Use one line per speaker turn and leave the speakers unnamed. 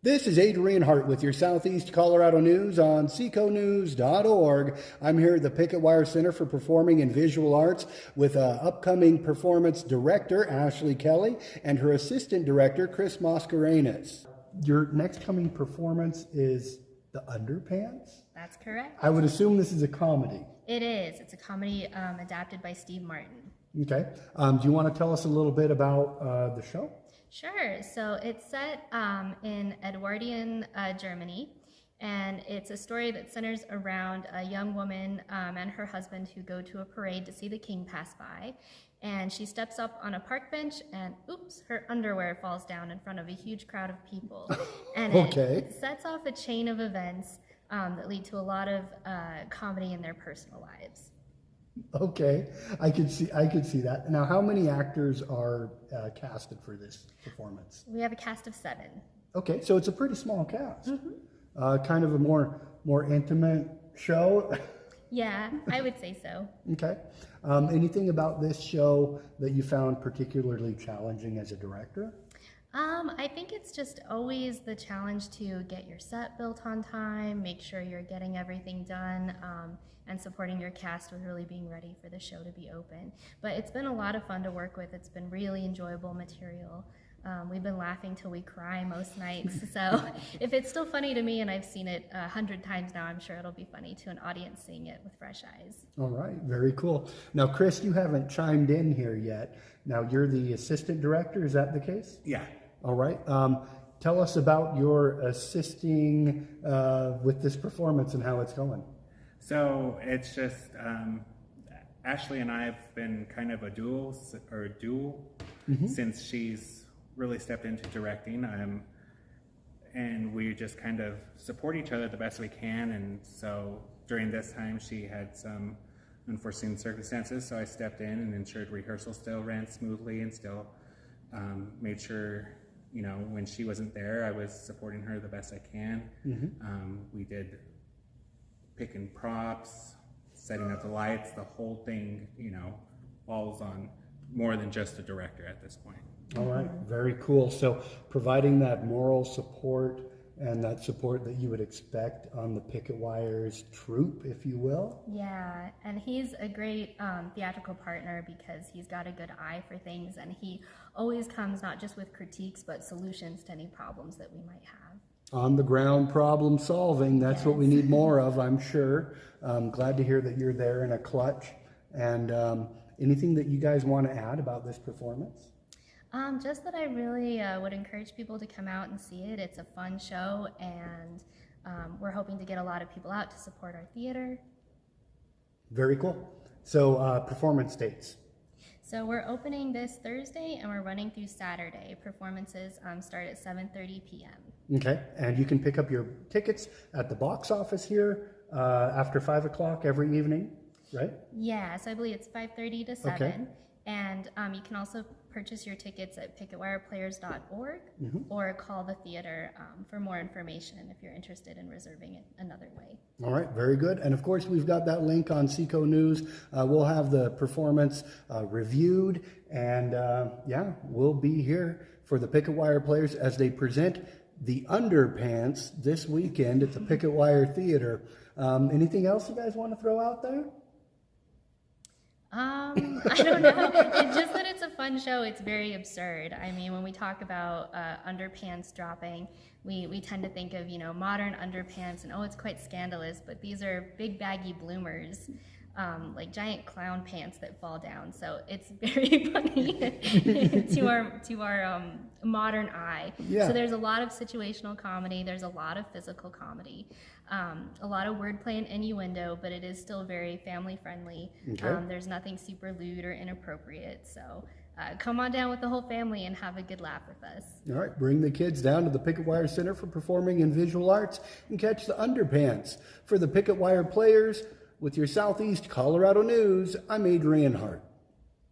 This is Adrian Hart with your Southeast Colorado news on seconews.org. I'm here at the Picketwire Center for Performing and Visual Arts with upcoming performance director, Ashley Kelly, and her assistant director, Chris Mascarenas. Your next coming performance is The Underpants?
That's correct.
I would assume this is a comedy.
It is. It's a comedy adapted by Steve Martin.
Okay. Do you want to tell us a little bit about the show?
Sure. So it's set in Edwardian Germany, and it's a story that centers around a young woman and her husband who go to a parade to see the king pass by. And she steps up on a park bench and, oops, her underwear falls down in front of a huge crowd of people. And it sets off a chain of events that lead to a lot of comedy in their personal lives.
Okay, I could see that. Now, how many actors are casted for this performance?
We have a cast of 7.
Okay, so it's a pretty small cast. Kind of a more intimate show.
Yeah, I would say so.
Okay. Anything about this show that you found particularly challenging as a director?
I think it's just always the challenge to get your set built on time, make sure you're getting everything done, and supporting your cast with really being ready for the show to be open. But it's been a lot of fun to work with. It's been really enjoyable material. We've been laughing till we cry most nights. So if it's still funny to me, and I've seen it 100 times now, I'm sure it'll be funny to an audience seeing it with fresh eyes.
All right, very cool. Now, Chris, you haven't chimed in here yet. Now, you're the assistant director, is that the case?
Yeah.
All right. Tell us about your assisting with this performance and how it's going.
So it's just Ashley and I have been kind of a duo since she's really stepped into directing, and we just kind of support each other the best we can. And so during this time, she had some unforeseen circumstances, so I stepped in and ensured rehearsal still ran smoothly and still made sure, you know, when she wasn't there, I was supporting her the best I can. We did picking props, setting up the lights, the whole thing, you know, falls on more than just a director at this point.
All right, very cool. So providing that moral support and that support that you would expect on the Picketwire's troupe, if you will.
Yeah, and he's a great theatrical partner because he's got a good eye for things, and he always comes not just with critiques but solutions to any problems that we might have.
On the ground problem solving, that's what we need more of, I'm sure. Glad to hear that you're there in a clutch. And anything that you guys want to add about this performance?
Just that I really would encourage people to come out and see it. It's a fun show, and we're hoping to get a lot of people out to support our theater. Very cool.
So performance dates.
So we're opening this Thursday and we're running through Saturday. Performances start at 7:30 p.m.
Okay, and you can pick up your tickets at the box office here after 5 o'clock every evening, right?
Yeah, so I believe it's 5:30 to 7.
Okay.
And you can also purchase your tickets at picketwireplayers.org or call the theater for more information if you're interested in reserving it another way.
All right, very good. And of course, we've got that link on Seco News. We'll have the performance reviewed, and yeah, we'll be here for the Picketwire Players as they present The Underpants this weekend at the Picketwire Theater. Anything else you guys want to throw out there?
I don't know. It's just that it's a fun show. It's very absurd. I mean, when we talk about underpants dropping, we tend to think of, you know, modern underpants and, oh, it's quite scandalous, but these are big baggy bloomers, like giant clown pants that fall down. So it's very funny to our modern eye. Yeah. So there's a lot of situational comedy. There's a lot of physical comedy. A lot of wordplay and innuendo, but it is still very family friendly. Okay. There's nothing super lewd or inappropriate. So come on down with the whole family and have a good laugh with us.
All right, bring the kids down to the Picketwire Center for Performing and Visual Arts and catch the Underpants. For the Picketwire Players, with your Southeast Colorado news, I'm Adrian Hart.